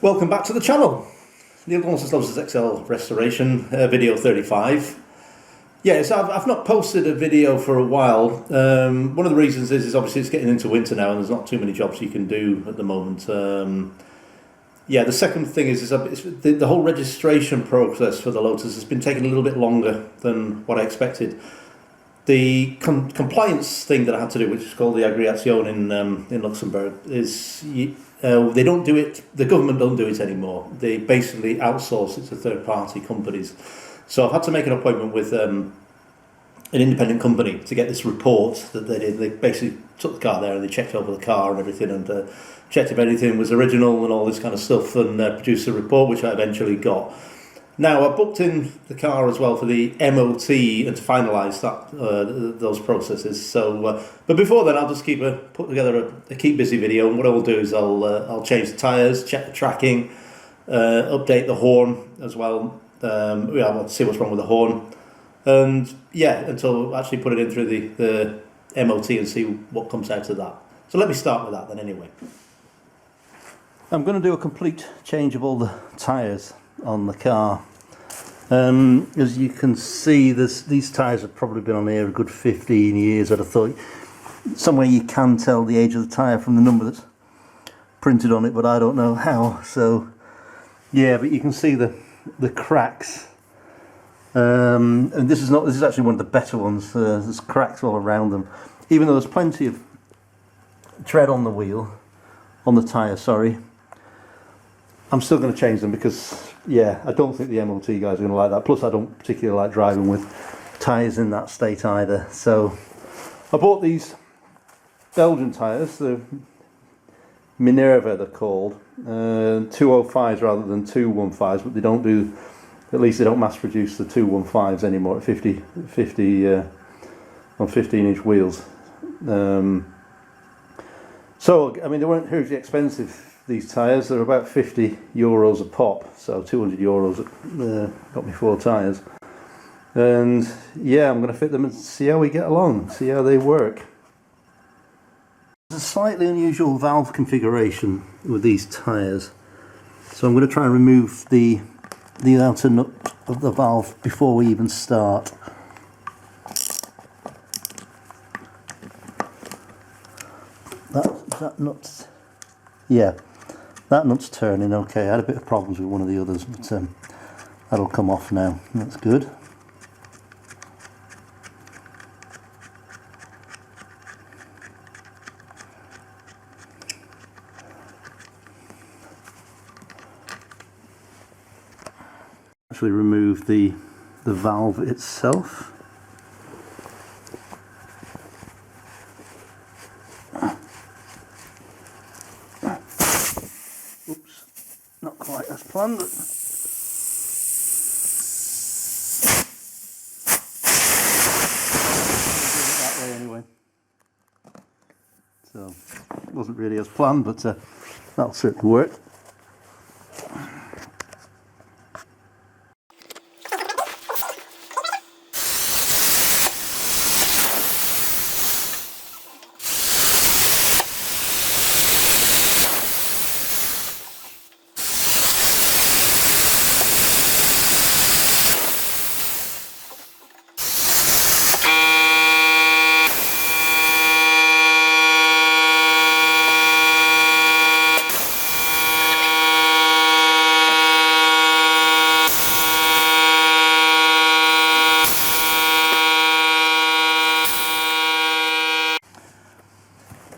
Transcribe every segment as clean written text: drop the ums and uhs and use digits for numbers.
Welcome back to the channel. Neil Lotus Excel restoration, video 35. Yeah, so I've not posted a video for a while. One of the reasons is obviously it's getting into winter now and there's not too many jobs you can do at the moment. Yeah, the second thing is the whole registration process for the Lotus has been taking a little bit longer than what I expected. The compliance thing that I had to do, which is called the Aggregation in Luxembourg, is they don't do it. The government don't do it anymore. They basically outsource it to third-party companies. So I've had to make an appointment with an independent company to get this report that they did. They basically took the car there and they checked over the car and everything and checked if anything was original and all this kind of stuff and produced a report, which I eventually got. Now, I booked in the car as well for the MOT and to finalise that those processes. So, but before then, I'll just put together a keep busy video. And what I will do is I'll change the tyres, check the tracking, update the horn as well. Yeah, I'll see what's wrong with the horn, and yeah, until I actually put it in through the MOT and see what comes out of that. So let me start with that then. Anyway, I'm going to do a complete change of all the tyres on the car. As you can see, these tyres have probably been on here a good 15 years. I'd have thought somewhere you can tell the age of the tyre from the number that's printed on it, but I don't know how. So yeah, but you can see the cracks, and this is actually one of the better ones. There's cracks all around them, even though there's plenty of tread on the wheel, on the tyre, sorry. I'm still going to change them because, yeah, I don't think the MOT guys are going to like that. Plus, I don't particularly like driving with tyres in that state either. So, I bought these Belgian tyres, the Minerva they're called, 205s rather than 215s, but they don't do, at least they don't mass produce the 215s anymore at 50 on 15-inch wheels. So, I mean, they weren't hugely expensive. These tyres, they're about €50 a pop, so €200 got me 4 tyres. And yeah, I'm going to fit them and see how we get along, see how they work. There's a slightly unusual valve configuration with these tyres, so I'm going to try and remove the outer nut of the valve before we even start. That nut's, yeah, that nut's turning okay. I had a bit of problems with one of the others, but that'll come off now. That's good. Actually remove the valve itself. Oops, not quite as planned. That way anyway. So, wasn't really as planned, but that'll certainly work.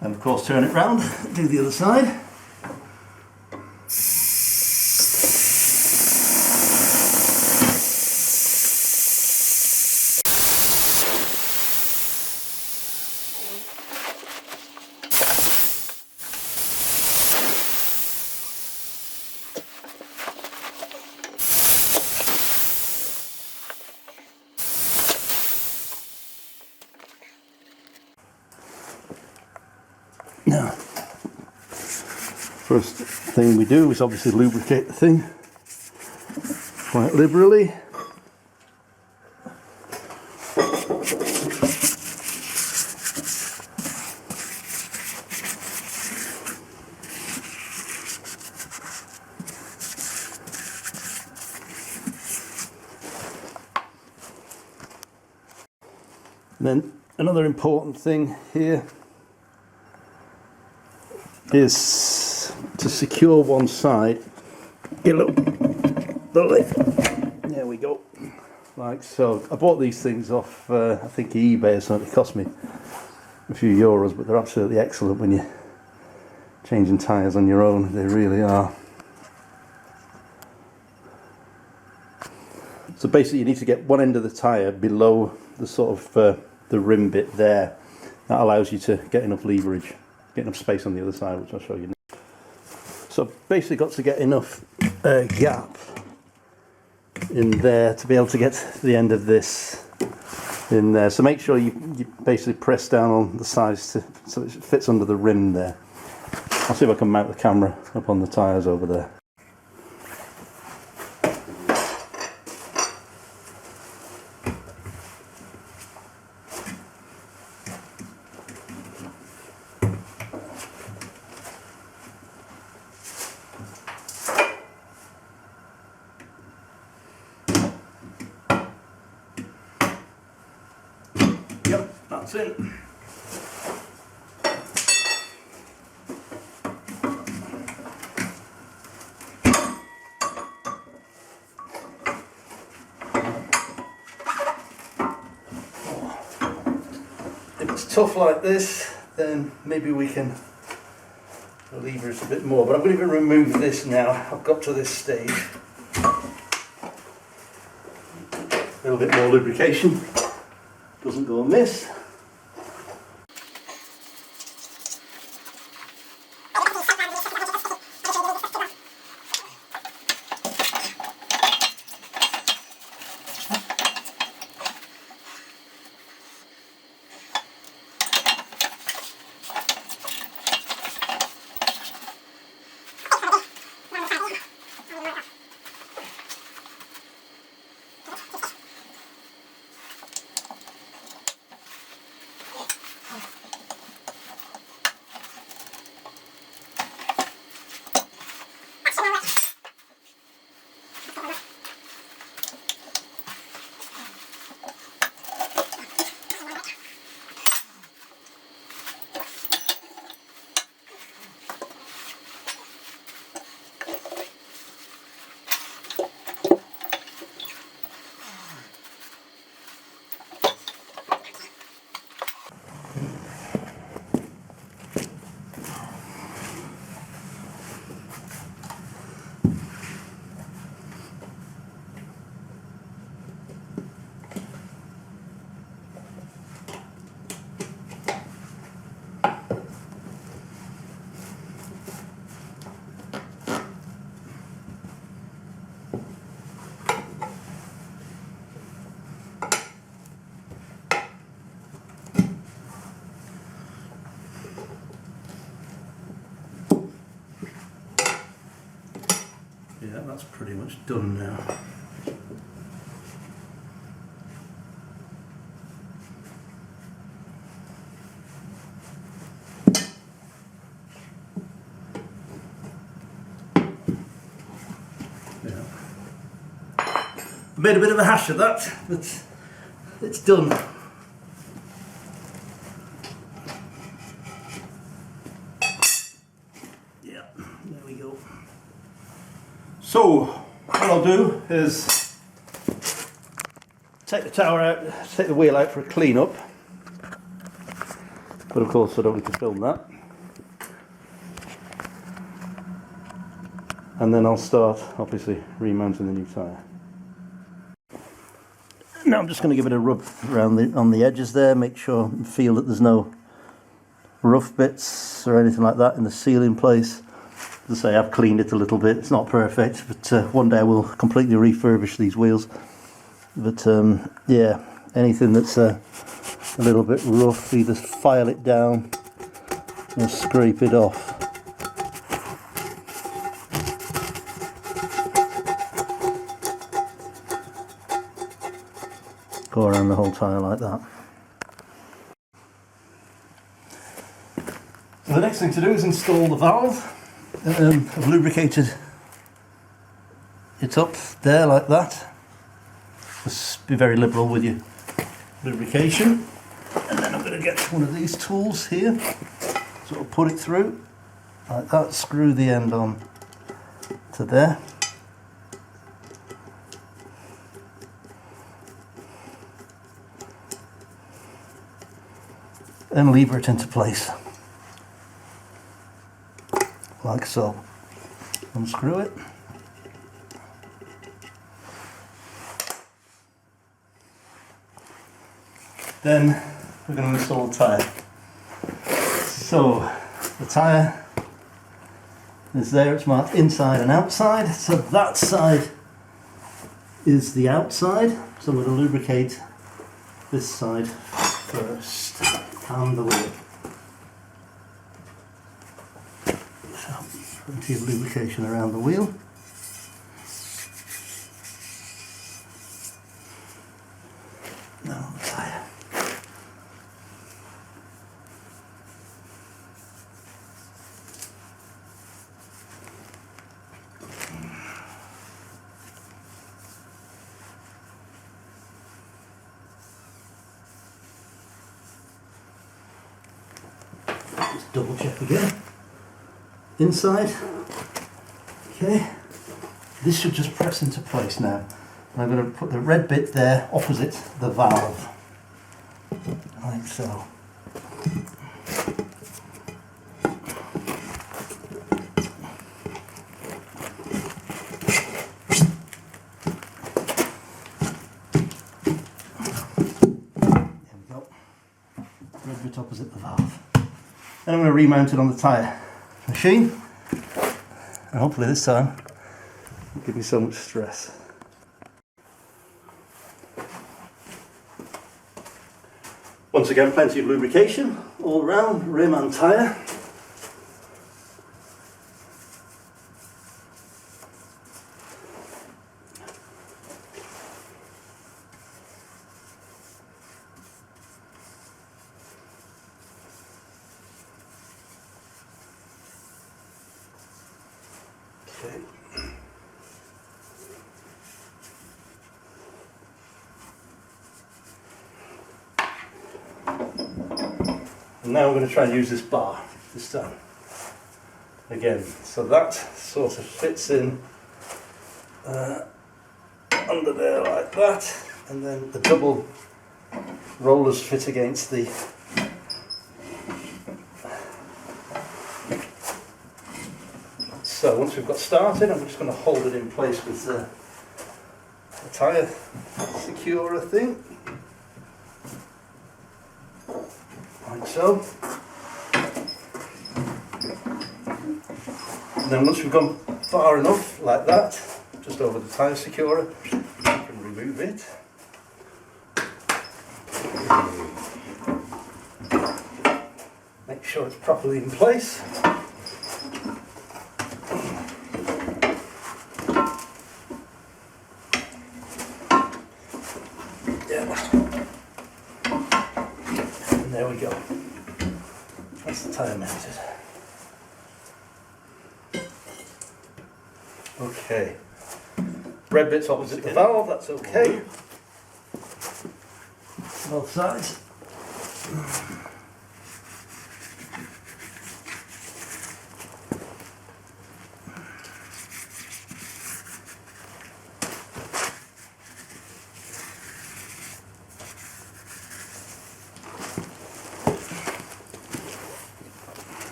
And of course turn it round, do the other side. Now, first thing we do is obviously lubricate the thing quite liberally. And then another important thing here is to secure one side. Get a little, the lid. There we go. Like so. I bought these things off I think eBay or something. It cost me a few euros, but they're absolutely excellent when you're changing tyres on your own. They really are. So basically you need to get one end of the tyre below the sort of the rim bit there. That allows you to get enough leverage, get enough space on the other side, which I'll show you now. So basically got to get enough gap in there to be able to get to the end of this in there. So make sure you basically press down on the sides so it fits under the rim there. I'll see if I can mount the camera up on the tyres over there. Yep, that's it. If it's tough like this, then maybe we can lever it a bit more, but I'm going to remove this now. I've got to this stage. A little bit more lubrication doesn't go amiss. Yeah, that's pretty much done now. Yeah. Made a bit of a hash of that, but it's done. Yeah, there we go. So what I'll do is take the tower out, take the wheel out for a clean up, but of course I don't need to film that, and then I'll start obviously remounting the new tyre. Now I'm just going to give it a rub around on the edges there, make sure and feel that there's no rough bits or anything like that in the seal in place. As I say, I've cleaned it a little bit. It's not perfect, but one day I will completely refurbish these wheels. But yeah, anything that's a little bit rough, either file it down or scrape it off. Go around the whole tyre like that. So the next thing to do is install the valve. I've lubricated it up there like that. Just be very liberal with your lubrication. And then I'm going to get one of these tools here, sort of put it through like that, screw the end on to there. And lever it into place, like so. Unscrew it. Then we're going to install the tyre. So the tyre is there, it's marked inside and outside. So that side is the outside. So we're going to lubricate this side first. And the wheel. So, plenty of lubrication around the wheel. Now the tyre. Just double check again. Inside. Okay. This should just press into place now. And I'm going to put the red bit there opposite the valve. Like so. There we go. Red bit opposite the valve. Then I'm going to remount it on the tyre machine, and hopefully this time it won't give me so much stress. Once again, plenty of lubrication all around rim and tyre. Okay. And now I'm going to try and use this bar this time. Again, so that sort of fits in under there like that, and then the double rollers fit against the So once we've got started, I'm just going to hold it in place with the tyre securer thing, like so. And then once we've gone far enough, like that, just over the tyre securer, we can remove it. Make sure it's properly in place. And there we go. That's the tyre mounted. Okay. Red bit's opposite the valve, that's okay. Both sides.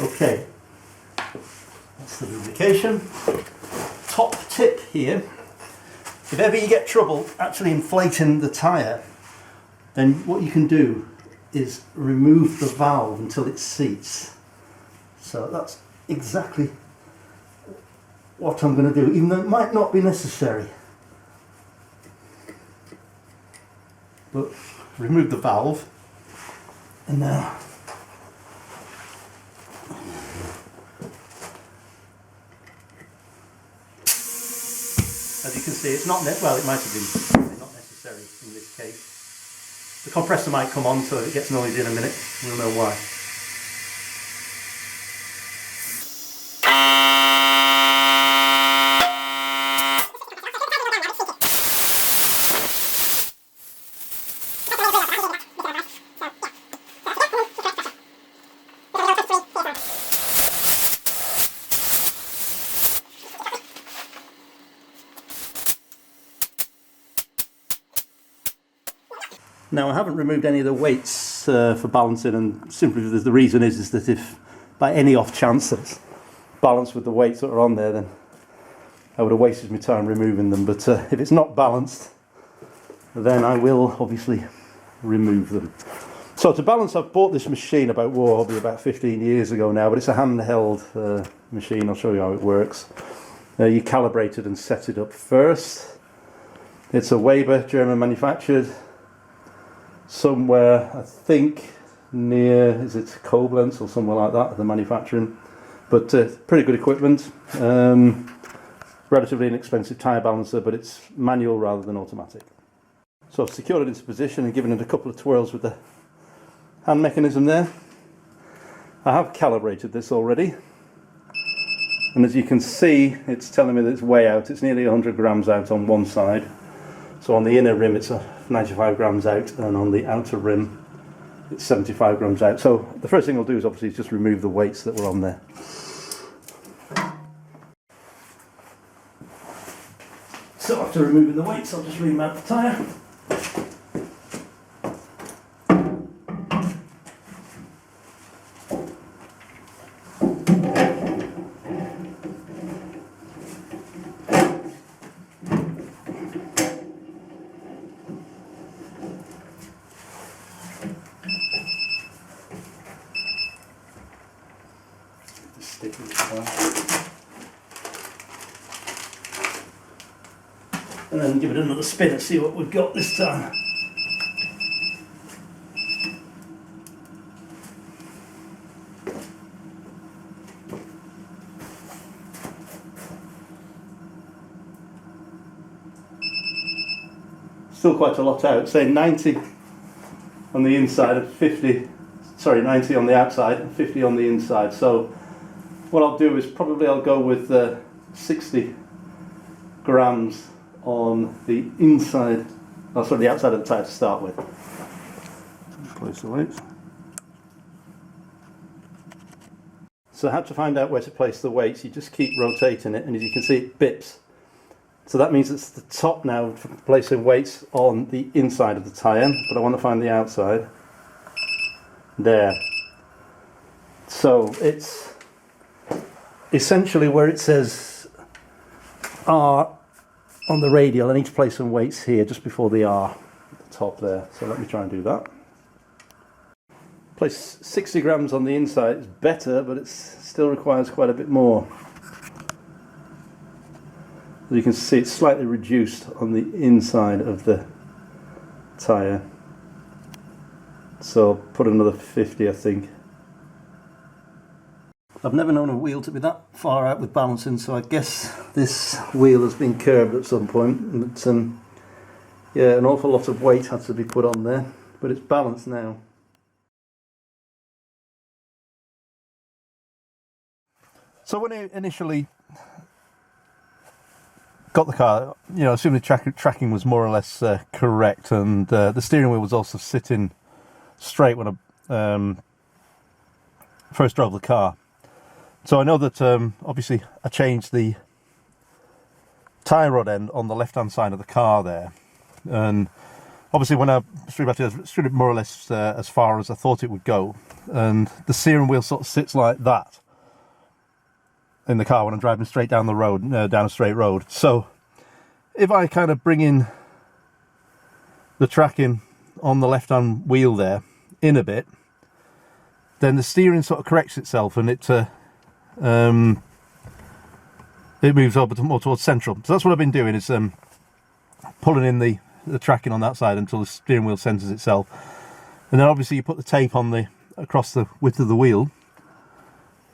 Okay, that's the lubrication. Top tip here, if ever you get trouble actually inflating the tyre, then what you can do is remove the valve until it seats. So that's exactly what I'm going to do, even though it might not be necessary. But remove the valve, and now as you can see, it's not well. It might have been not necessary in this case The compressor might come on, so if it gets noisy in a minute, we'll know why. Now, I haven't removed any of the weights for balancing, and simply the reason is that if by any off chance it's balanced with the weights that are on there, then I would have wasted my time removing them. But if it's not balanced, then I will obviously remove them. So to balance, I've bought this machine probably about 15 years ago now, but it's a handheld machine. I'll show you how it works. You calibrate it and set it up first. It's a Weber, German manufactured. Somewhere, I think, near, is it Koblenz or somewhere like that, the manufacturing. But pretty good equipment. Relatively inexpensive tyre balancer, but it's manual rather than automatic. So I've secured it into position and given it a couple of twirls with the hand mechanism there. I have calibrated this already. And as you can see, it's telling me that it's way out. It's nearly 100 grams out on one side. So on the inner rim it's 95 grams out, and on the outer rim it's 75 grams out. So the first thing I'll do is obviously just remove the weights that were on there. So after removing the weights, I'll just remount the tyre. Stick with the and then give it another spin and see what we've got this time. Still quite a lot out, say 90 on the inside and 90 on the outside and 50 on the inside. So what I'll do is I'll go with 60 grams on the inside, the outside of the tyre to start with. Place the weights. So I had to find out where to place the weights. You just keep rotating it, and as you can see, it bips. So that means it's the top now for placing weights on the inside of the tyre, but I want to find the outside. There. So it's essentially where it says R on the radial. I need to place some weights here just before the R at the top there. So let me try and do that. Place 60 grams on the inside is better, but it still requires quite a bit more. As you can see, it's slightly reduced on the inside of the tyre. So put another 50, I think. I've never known a wheel to be that far out with balancing, so I guess this wheel has been curbed at some point. But yeah, an awful lot of weight had to be put on there, but it's balanced now. So when I initially got the car, assuming the tracking was more or less correct, and the steering wheel was also sitting straight when I first drove the car. So I know that obviously I changed the tyre rod end on the left hand side of the car there, and obviously when I stood it more or less as far as I thought it would go, and the steering wheel sort of sits like that in the car when I'm driving straight down the road, down a straight road. So if I kind of bring in the tracking on the left hand wheel there in a bit, then the steering sort of corrects itself, and it moves over more towards central. So that's what I've been doing, is pulling in the tracking on that side until the steering wheel centers itself, and then obviously you put the tape on across the width of the wheel,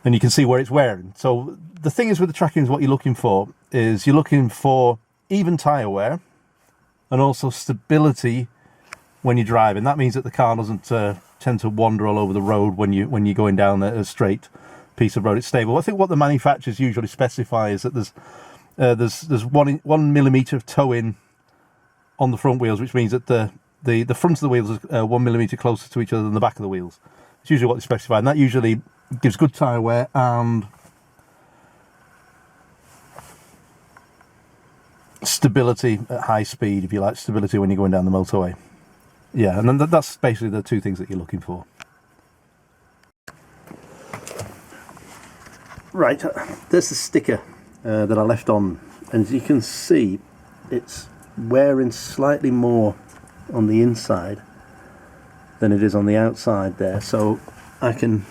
and you can see where it's wearing. So the thing is with the tracking, is what you're looking for is you're looking for even tyre wear and also stability when you're driving. That means that the car doesn't tend to wander all over the road when you're going down a straight piece of road. It's stable. I think what the manufacturers usually specify is that there's 1 millimeter of toe in on the front wheels, which means that the front of the wheels is 1 millimeter closer to each other than the back of the wheels. It's usually what they specify, and that usually gives good tyre wear and stability at high speed, if you like, stability when you're going down the motorway. Yeah, and then that's basically the two things that you're looking for. Right, there's the sticker that I left on, and as you can see, it's wearing slightly more on the inside than it is on the outside there, so I can,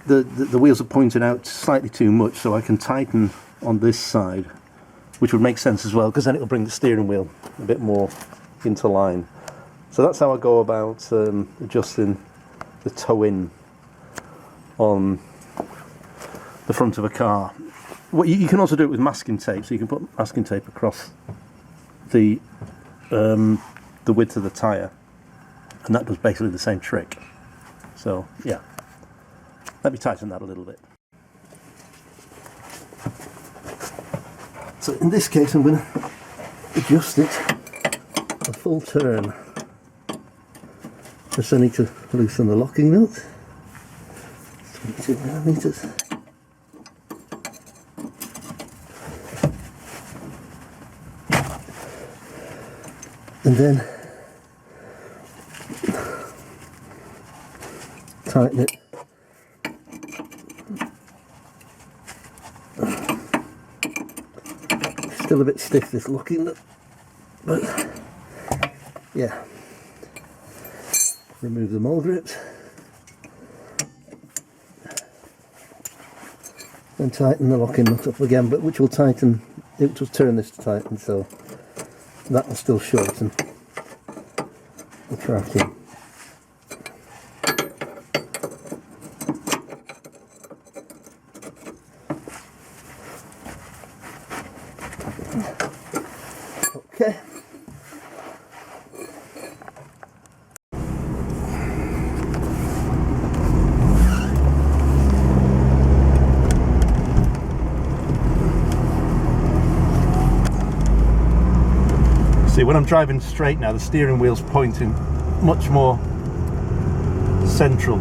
the wheels are pointing out slightly too much, so I can tighten on this side, which would make sense as well, because then it'll bring the steering wheel a bit more into line. So that's how I go about adjusting the toe in on the front of a car. What you can also do it with masking tape, so you can put masking tape across the width of the tyre, and that does basically the same trick. So yeah, let me tighten that a little bit. So in this case I'm going to adjust it a full turn. Just I need to loosen the locking nut. 22 millimeters. And then tighten it. Still a bit stiff, this locking nut, but yeah. Remove the mole grips and tighten the locking nut up again, but which will tighten, it will turn this to tighten, so that will still shorten the tracking. Okay. See, when I'm driving straight now, the steering wheel's pointing much more central,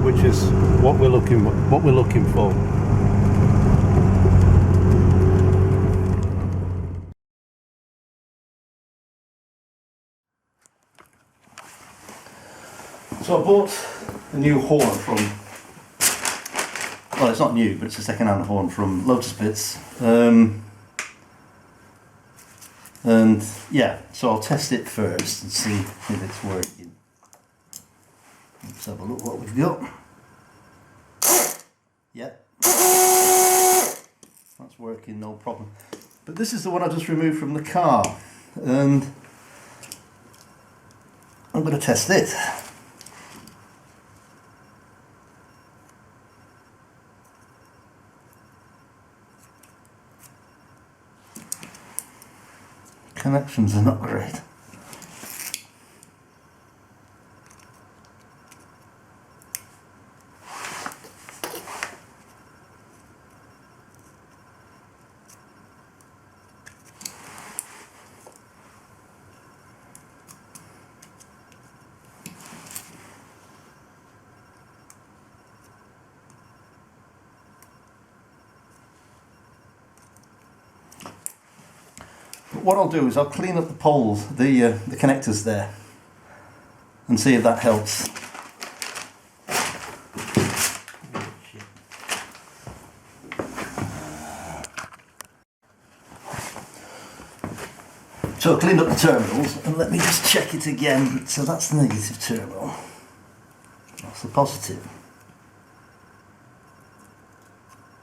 which is what we're looking for. So I bought a new horn from, well, it's not new, but it's a second-hand horn from Lotus Bits. And yeah, so I'll test it first and see if it's working. Let's have a look what we've got. Yeah, that's working, no problem. But this is the one I just removed from the car, and I'm going to test it. Connections are not great. What I'll do is I'll clean up the poles, the connectors there, and see if that helps. So I cleaned up the terminals, and let me just check it again. So that's the negative terminal, that's the positive.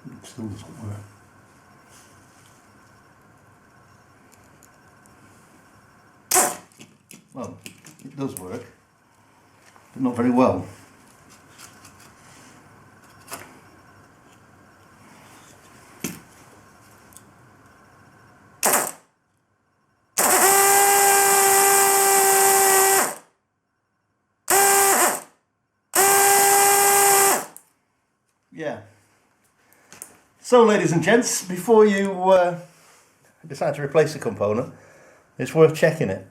It still doesn't work. Well, it does work, but not very well. So ladies and gents, before you decide to replace a component, it's worth checking it.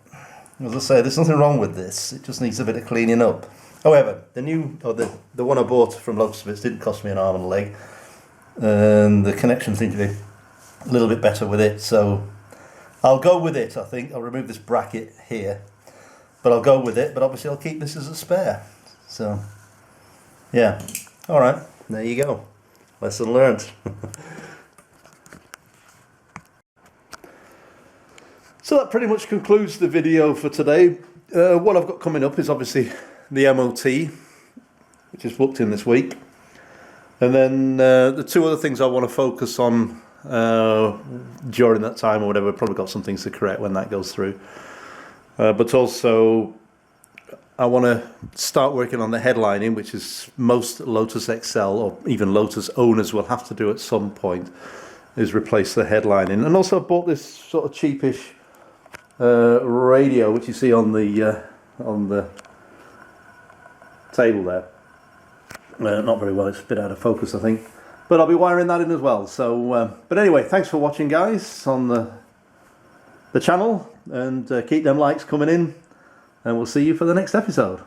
As I say, there's nothing wrong with this, it just needs a bit of cleaning up. However, the one I bought from Lotus Excel didn't cost me an arm and a leg, and the connection seemed to be a little bit better with it, so I'll go with it. I think I'll remove this bracket here, but I'll go with it, but obviously I'll keep this as a spare. So yeah, alright, there you go, lesson learned. So that pretty much concludes the video for today. What I've got coming up is obviously the MOT, which is booked in this week. And then the two other things I want to focus on during that time or whatever, probably got some things to correct when that goes through. But also I want to start working on the headlining, which is most Lotus Excel or even Lotus owners will have to do at some point, is replace the headlining. And also I bought this sort of cheapish radio, which you see on the table there. Not very well, it's a bit out of focus I think, but I'll be wiring that in as well. So but anyway, thanks for watching guys on the channel, and keep them likes coming in, and we'll see you for the next episode.